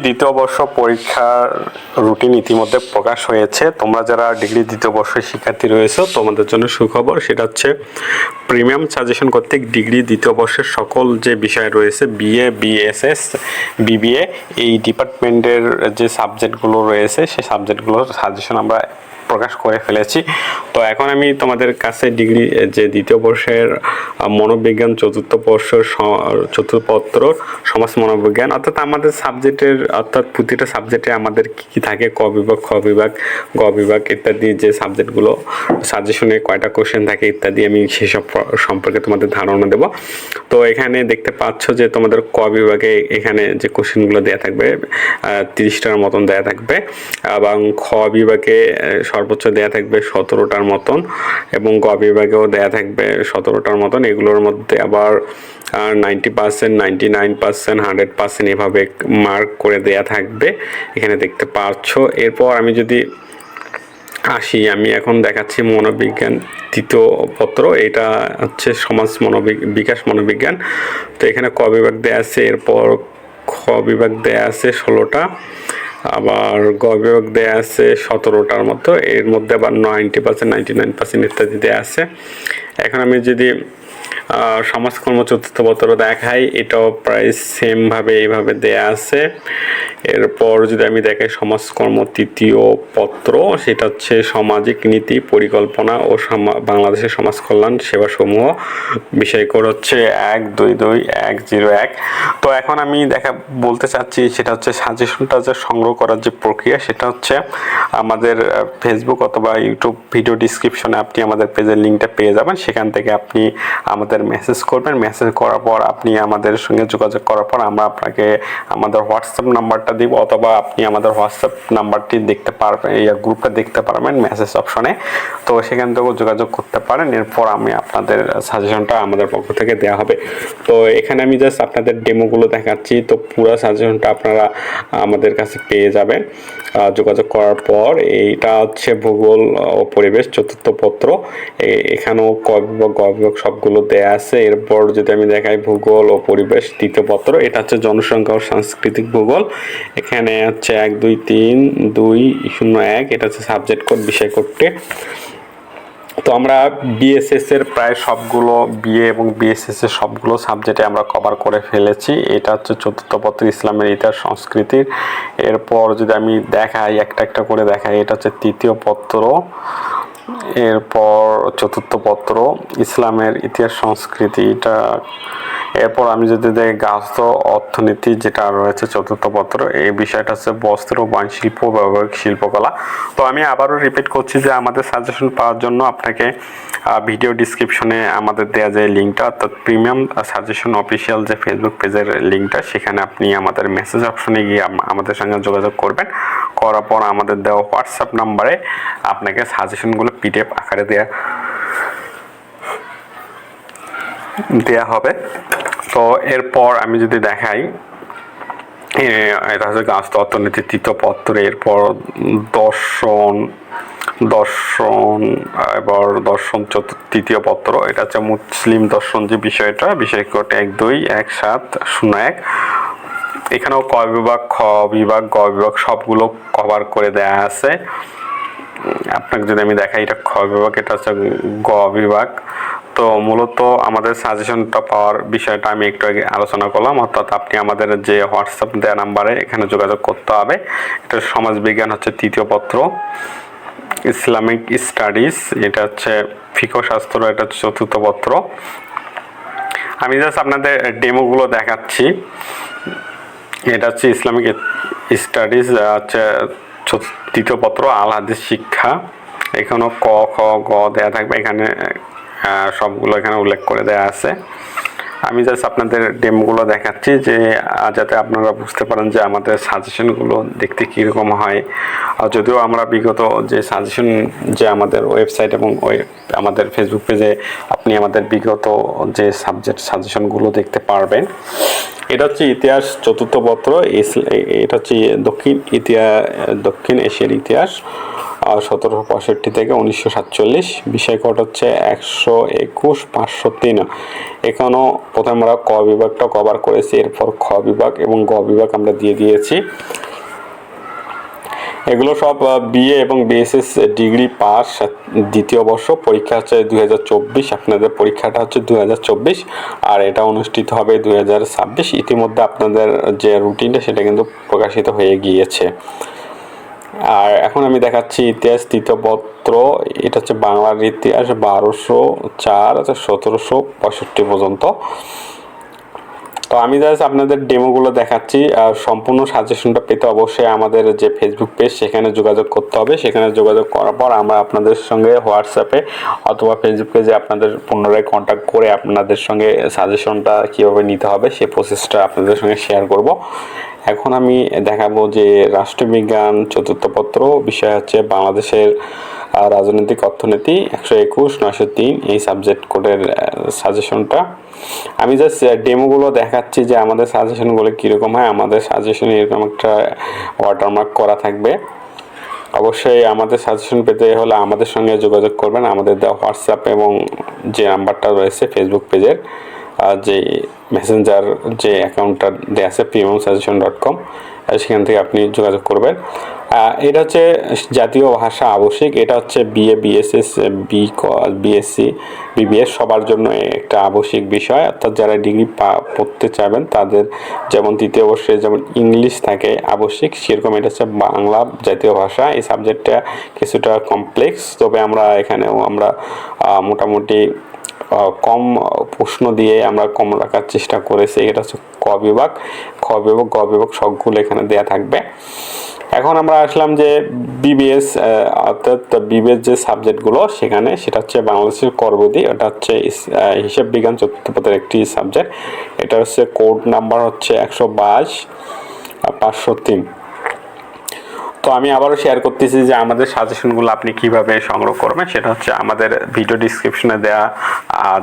দ্বিতীয় বর্ষ পরীক্ষার রুটিন ইতিমধ্যে প্রকাশ হয়েছে। তোমরা যারা ডিগ্রি দ্বিতীয় বর্ষের শিক্ষার্থী রয়েছে তোমাদের জন্য সুখবর, সেটা হচ্ছে প্রিমিয়াম সাজেশন কর্তৃক ডিগ্রি দ্বিতীয় বর্ষের সকল যে বিষয় রয়েছে বিএ, বিএসএস, বিবিএ এই ডিপার্টমেন্টের যে সাবজেক্টগুলো রয়েছে সেই সাবজেক্টগুলোর সাজেশন আমরা প্রকাশ করে ফেলেছি। তো এখন আমি তোমাদের কাছে ডিগ্রি যে দ্বিতীয় বর্ষের মনোবিজ্ঞান, চতুর্থ বর্ষের চতুর্থ পত্র সমাজ মনোবিজ্ঞান, অর্থাৎ আমাদের সাবজেক্টের অর্থাৎ প্রতিটা সাবজেক্টে আমাদের কী কী থাকে, ক বিভাগ, খ বিভাগ, গ বিভাগ ইত্যাদি যে সাবজেক্টগুলো সাজেশনে কয়টা কোশ্চেন থাকে ইত্যাদি আমি সেসব সম্পর্কে তোমাদের ধারণা দেব। তো এখানে দেখতে পাচ্ছ যে তোমাদের ক বিভাগে এখানে যে কোশ্চেনগুলো দেওয়া থাকবে 30টার মতন দেওয়া থাকবে, এবং খ বিভাগে সর্বোচ্চ দেয়া থাকবে 17টার মতন, এবং গ বিভাগেও দেয়া থাকবে 17টার মতন। এগুলোর মধ্যে আবার 90%, 99%, 100% এভাবে মার্ক করে দেয়া থাকবে, এখানে দেখতে পাচ্ছ। এরপর আমি যদি আসি, আমি এখন দেখাচ্ছি মনোবিজ্ঞান তৃতীয় পত্র, এটা হচ্ছে সমাজ বিকাশ মনোবিজ্ঞান। তো এখানে ক বিভাগ দেয়া আছে, এরপর খ বিভাগ দেয়া আছে 16টা, আবার গ বিভাগ দেয়া আছে 17টার মতো, এর মধ্যে আবার 90%, 99% ইত্যাদি দেয়া আছে। এখন আমি যদি সমাজকর্ম চতুর্থ পত্র দেখাই, এটাও প্রায় সেমভাবে এইভাবে দেয়া আছে। এরপর যদি আমি দেখাই সমাজকর্ম তৃতীয় পত্র, সেটা হচ্ছে সামাজিক নীতি পরিকল্পনা ও বাংলাদেশের সমাজ কল্যাণ সেবাসমূহ, বিষয় কোড হচ্ছে 122101। তো এখন আমি বলতে চাচ্ছি সেটা হচ্ছে সাজেশনটা যে সংগ্রহ করার যে প্রক্রিয়া, সেটা হচ্ছে আমাদের ফেসবুক অথবা ইউটিউব ভিডিও ডিসক্রিপশনে আপনি আমাদের পেজের লিঙ্কটা পেয়ে যাবেন। সেখান থেকে আপনি আমাদের মেসেজ করবেন। মেসেজ করার পর আপনি আমাদের সঙ্গে যোগাযোগ করার পর আমরা আপনাকে আমাদের হোয়াটসঅ্যাপ নাম্বারটা দিব, অথবা আপনি আমাদের হোয়াটসঅ্যাপ নাম্বারটি দেখতে পারবেন, এই গ্রুপটা দেখতে পারবেন মেসেজ অপশনে। তো সেখান থেকেও যোগাযোগ করতে পারেন। এরপর আমি আপনাদের সাজেশনটা আমাদের পক্ষ থেকে দেওয়া হবে। তো এখানে আমি জাস্ট আপনাদের ডেমোগুলো দেখাচ্ছি। তো পুরো সাজেশনটা আপনারা আমাদের কাছে পেয়ে যাবেন যোগাযোগ করার পর। এইটা হচ্ছে ভূগোল ও পরিবেশ চতুর্থ পত্র, এখানেও ক বিভাগ, গ বিভাগ সবগুলো দেয়া আছে। এরপর যদি আমি দেখাই ভূগোল ও পরিবেশ তৃতীয় পত্র, এটা হচ্ছে জনসংখ্যা ও সাংস্কৃতিক ভূগোল, এখানে হচ্ছে 123201, এটা হচ্ছে সাবজেক্ট কোড, বিষয় কোডটি। তো আমরা বিএসএস এর প্রায় সবগুলো বিএ এবং বিএসএস এর সবগুলো সাবজেক্টে আমরা কভার করে ফেলেছি। এটা হচ্ছে চতুর্থ পত্র ইসলামের ইতিহাস সংস্কৃতির। এরপর যদি আমি দেখাই একটা একটা করে দেখাই, এটা হচ্ছে তৃতীয় পত্র, এরপর চতুর্থ পত্র ইসলামের ইতিহাস সংস্কৃতি এটা। এরপর আমি যদি দেখি গার্হস্থ্য অর্থনীতি যেটা রয়েছে চতুর্থ পত্র, এই বিষয়টা হচ্ছে বস্ত্র, বয়ন শিল্প, ব্যবহারিক শিল্পকলা। তো আমি আবারও রিপিট করছি যে আমাদের সাজেশন পাওয়ার জন্য আপনাকে ভিডিও ডিসক্রিপশনে আমাদের দেওয়া যে লিঙ্কটা, অর্থাৎ প্রিমিয়াম সাজেশন অফিসিয়াল যে ফেসবুক পেজের লিঙ্কটা, সেখানে আপনি আমাদের মেসেজ অপশনে গিয়ে আমাদের সঙ্গে যোগাযোগ করবেন। করার পর আমাদের দেওয়া হোয়াটসঅ্যাপ নাম্বারে আপনাকে সাজেশনগুলো পিডিএফ আকারে দেয়া হবে। তো এরপর আমি যদি দেখাই, এটা হচ্ছে গার্হস্থ্য অর্থনীতি তৃতীয় পত্র। এরপর দর্শন, এবার দর্শন তৃতীয় পত্র, এটা হচ্ছে মুসলিম দর্শন যে বিষয়টা, বিষয় কোড 121701। এখানেও ক বিভাগ, খ বিভাগ, গ বিভাগ সবগুলো কভার করে দেয়া আছে। আপনাকে যদি আমি দেখাই, এটা খ বিভাগ, এটা হচ্ছে গ বিভাগ। তো মূলত আমাদের সাজেশনটা পাওয়ার বিষয়টা আমি একটু আগে আলোচনা করলাম, অর্থাৎ আপনি আমাদের যে হোয়াটসঅ্যাপ দেওয়া নাম্বারে এখানে যোগাযোগ করতে হবে। এটা সমাজ বিজ্ঞান হচ্ছে তৃতীয় পত্র, ইসলামিক স্টাডিজ এটা হচ্ছে ফিকহ শাস্ত্র, এটা হচ্ছে চতুর্থ পত্র। আমি জাস্ট আপনাদের ডেমোগুলো দেখাচ্ছি। এটা হচ্ছে ইসলামিক স্টাডিজ হচ্ছে তৃতীয় পত্র, আল হাদিস শিক্ষা, এখানেও ক, খ, গ দেয়া থাকবে, এখানে সবগুলো এখানে উল্লেখ করে দেয়া আছে। আমি জাস্ট আপনাদের ডেমোগুলো দেখাচ্ছি যে যাতে আপনারা বুঝতে পারেন যে আমাদের সাজেশনগুলো দেখতে কীরকম হয়। যদিও আমরা বিগত যে সাজেশন যে আমাদের ওয়েবসাইট এবং আমাদের ফেসবুক পেজে আপনি আমাদের বিগত যে সাবজেক্ট সাজেশনগুলো দেখতে পারবেন। এটা হচ্ছে ইতিহাস চতুর্থ পত্র, এটা হচ্ছে দক্ষিণ এশিয়ার ইতিহাস, 1765 থেকে 1947। বিষয় কোড হচ্ছে 121-503। এখানেও প্রথমে আমরা ক বিভাগটা কভার করেছি, এরপর খ বিভাগ এবং গ বিভাগ আমরা দিয়ে দিয়েছি। এগুলো সব বিএ এবং বিএসএস ডিগ্রি পাস দ্বিতীয় বর্ষ, পরীক্ষা হচ্ছে 2024। আপনাদের পরীক্ষাটা হচ্ছে 2024 আর এটা অনুষ্ঠিত হবে 2026। ইতিমধ্যে আপনাদের যে রুটিনটা সেটা কিন্তু প্রকাশিত হয়ে গিয়েছে। আর এখন আমি দেখাচ্ছি ইতিহাস তৃতীয় পত্র। এটা হচ্ছে বাংলার ইতিহাস 1204-1765 পর্যন্ত। তো আমি জাস্ট আপনাদের ডেমোগুলো দেখাচ্ছি। আর সম্পূর্ণ সাজেশনটা পেতে অবশ্যই আমাদের যে ফেসবুক পেজ সেখানে যোগাযোগ করতে হবে। সেখানে যোগাযোগ করার পর আমরা আপনাদের সঙ্গে হোয়াটসঅ্যাপে অথবা ফেসবুক পেজে আপনাদের পুনরায় কন্ট্যাক্ট করে আপনাদের সঙ্গে সাজেশনটা কীভাবে নিতে হবে সেই প্রসেসটা আপনাদের সঙ্গে শেয়ার করব। এখন আমি দেখাবো যে রাষ্ট্রবিজ্ঞান চতুর্থ পত্র, বিষয় হচ্ছে বাংলাদেশের রাজনৈতিক অর্থনীতি, 121-903 এই সাবজেক্ট কোডের সাজেশনটা। আমি জাস্ট ডেমোগুলো দেখাচ্ছি যে আমাদের সাজেশনগুলো কীরকম হয়। আমাদের সাজেশনে এরকম একটা ওয়াটারমার্ক করা থাকবে। অবশ্যই আমাদের সাজেশন পেতে হলে আমাদের সঙ্গে যোগাযোগ করবেন। আমাদের দেওয়া হোয়াটসঅ্যাপ এবং যে নাম্বারটা রয়েছে ফেসবুক পেজের যে মেসেঞ্জার যে অ্যাকাউন্টটা দেওয়া আছে premiumsuggestion.com, সেখান থেকে আপনি যোগাযোগ করবেন। এটা হচ্ছে জাতীয় ভাষা আবশ্যিক। এটা হচ্ছে বিএ বিএসএস বিএসসি বিবিএস সবার জন্য একটা আবশ্যিক বিষয়। অর্থাৎ যারা ডিগ্রি পড়তে চাইবেন তাদের যেমন তৃতীয় বর্ষে যেমন ইংলিশ থাকে আবশ্যিক, সেরকম এটা হচ্ছে বাংলা জাতীয় ভাষা। এই সাবজেক্টটা কিছুটা কমপ্লেক্স, তবে এখানেও আমরা মোটামুটি কম প্রশ্ন দিয়ে আমরা কম রাখার চেষ্টা করেছি। এটা হচ্ছে ক বিভাগ, খ বিভাগ, গ বিভাগ সবগুলো এখানে দেয়া থাকবে। এখন আমরা আসলাম যে বিবিএস, অর্থাৎ বিবিএস যে সাবজেক্টগুলো সেখানে, সেটা হচ্ছে বাংলাদেশের করবিধি। এটা হচ্ছে হিসাব বিজ্ঞান চতুর্থ পত্রের একটি সাবজেক্ট। এটা হচ্ছে কোড নাম্বার হচ্ছে 122-503। তো আমি আবারও শেয়ার করতেছি যে আমাদের সাজেশনগুলো আপনি কিভাবে সংগ্রহ করবেন। সেটা হচ্ছে আমাদের ভিডিও ডিসক্রিপশনে দেওয়া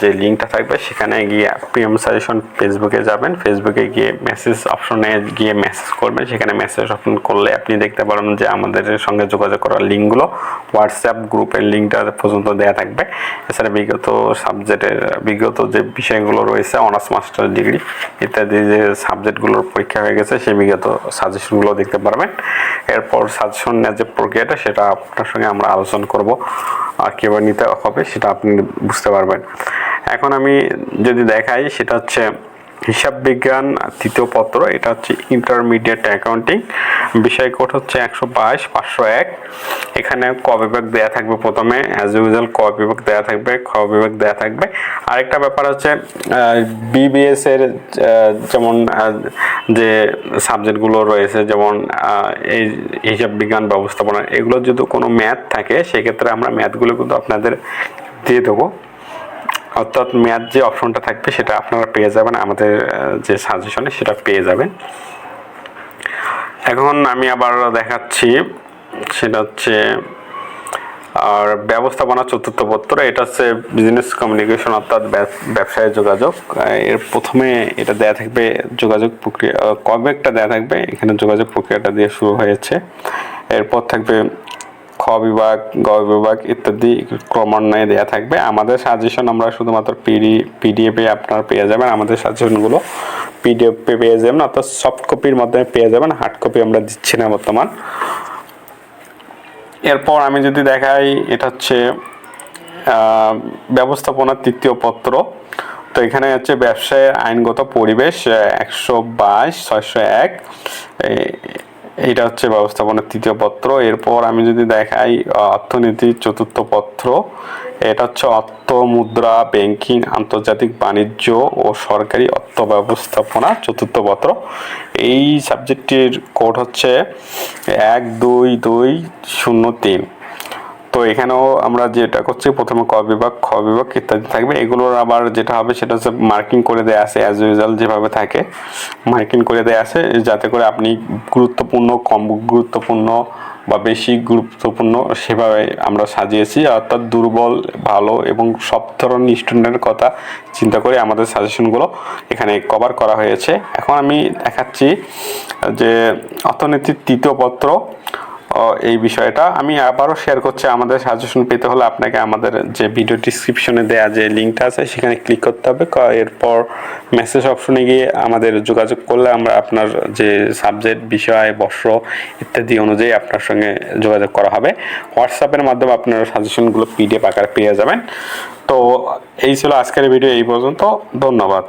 যে লিঙ্কটা থাকবে সেখানে গিয়ে প্রিমিয়াম সাজেশন ফেসবুকে যাবেন। ফেসবুকে গিয়ে মেসেজ অপশনে গিয়ে মেসেজ করবেন। সেখানে মেসেজ অপশন করলে আপনি দেখতে পারবেন যে আমাদের সঙ্গে যোগাযোগ করার লিঙ্কগুলো হোয়াটসঅ্যাপ গ্রুপের লিঙ্কটা পর্যন্ত দেওয়া থাকবে। এছাড়া বিগত সাবজেক্টের বিগত যে বিষয়গুলো রয়েছে অনার্স মাস্টার ডিগ্রি ইত্যাদি যে সাবজেক্টগুলোর পরীক্ষা হয়ে গেছে সেই বিগত সাজেশনগুলো দেখতে পারবেন। এরপর সাজেশন নেওয়ার যে প্রক্রিয়াটা সেটা আপনার সঙ্গে আমরা আলোচনা করব আর কীভাবে নিতে হবে সেটা আপনি বুঝতে পারবেন। এখন আমি যদি দেখাই সেটা হচ্ছে হিসাব বিজ্ঞান তৃতীয় পত্র। এটা হচ্ছে ইন্টারমিডিয়েট অ্যাকাউন্টিং, বিষয় কোড হচ্ছে 122-501। এখানে ক বিভাগ দেয়া থাকবে প্রথমে অ্যাজ ইউজুয়াল, ক বিভাগ দেয়া থাকবে, খ বিভাগ দেয়া থাকবে। আরেকটা ব্যাপার হচ্ছে বিবিএস এর যেমন যে সাবজেক্টগুলো রয়েছে যেমন এই হিসাব বিজ্ঞান ব্যবস্থাপনা, এগুলো যদি কোনো ম্যাথ থাকে সেক্ষেত্রে আমরা ম্যাথগুলো কিন্তু আপনাদের দিয়ে দেবো। অর্থাৎ ম্যাথ যে অপশনটা থাকবে সেটা আপনারা পেয়ে যাবেন আমাদের যে সাজেশনে, সেটা পেয়ে যাবেন। এখন আমি আবার দেখাচ্ছি সেটা হচ্ছে আর ব্যবস্থাপনা চতুর্থ পত্র। এটা হচ্ছে বিজনেস কমিউনিকেশন অর্থাৎ ব্যবসায় যোগাযোগ। এর প্রথমে এটা দেয়া থাকবে যোগাযোগ প্রক্রিয়া, কবেকটা দেয়া থাকবে, এখানে যোগাযোগ প্রক্রিয়াটা দিয়ে শুরু হয়েছে। এরপর থাকবে খ বিভাগ, গ বিভাগ ইত্যাদি ক্রমান্বয়ে দেওয়া থাকবে। আমাদের সাজেশন আমরা শুধুমাত্র পিডিএফে আপনারা পেয়ে যাবেন। আমাদের সাজেশনগুলো পিডিএফে পেয়ে যাবেন, অর্থাৎ সফট কপির মাধ্যমে পেয়ে যাবেন, হার্ড কপি আমরা দিচ্ছি না বর্তমান। এরপর আমি যদি দেখাই এটা হচ্ছে ব্যবস্থাপনার তৃতীয় পত্র। তো এখানে হচ্ছে ব্যবসায়ের আইনগত পরিবেশ 122-601, এইটা হচ্ছে ব্যবস্থাপনার তৃতীয় পত্র। এরপর আমি যদি দেখাই অর্থনীতি চতুর্থ পত্র, এটা হচ্ছে অর্থ, মুদ্রা, ব্যাংকিং, আন্তর্জাতিক বাণিজ্য ও সরকারি অর্থ ব্যবস্থাপনা চতুর্থ পত্র। এই সাবজেক্টটির কোড হচ্ছে 12203। তো এখানেও আমরা যেটা করছি প্রথমে ক বিভাগ, খ বিভাগ ইত্যাদি থাকবে। এগুলোর আবার যেটা হবে সেটা হচ্ছে মার্কিং করে দেওয়া আছে অ্যাজ ইউজুয়াল, যেভাবে থাকে মার্কিং করে দেওয়া আছে, যাতে করে আপনি গুরুত্বপূর্ণ, কম গুরুত্বপূর্ণ বা বেশি গুরুত্বপূর্ণ সেভাবে আমরা সাজিয়েছি। অর্থাৎ দুর্বল, ভালো এবং সব ধরনের স্টুডেন্টের কথা চিন্তা করে আমাদের সাজেশনগুলো এখানে কভার করা হয়েছে। এখন আমি দেখাচ্ছি যে অর্থনীতির তৃতীয় পত্র এই বিষয়টা আমি আবারও শেয়ার করছি। আমাদের সাজেশন পেতে হলে আপনাকে আমাদের যে ভিডিও ডিসক্রিপশনে দেওয়া যে লিঙ্কটা আছে সেখানে ক্লিক করতে হবে। এরপর মেসেজ অপশনে গিয়ে আমাদের যোগাযোগ করলে আমরা আপনার যে সাবজেক্ট, বিষয়, বর্ষ ইত্যাদি অনুযায়ী আপনার সঙ্গে যোগাযোগ করা হবে। হোয়াটসঅ্যাপের মাধ্যমে আপনারা সাজেশনগুলো পিডিএফ আকারে পেয়ে যাবেন। তো এই ছিল আজকের ভিডিও, এই পর্যন্ত। ধন্যবাদ।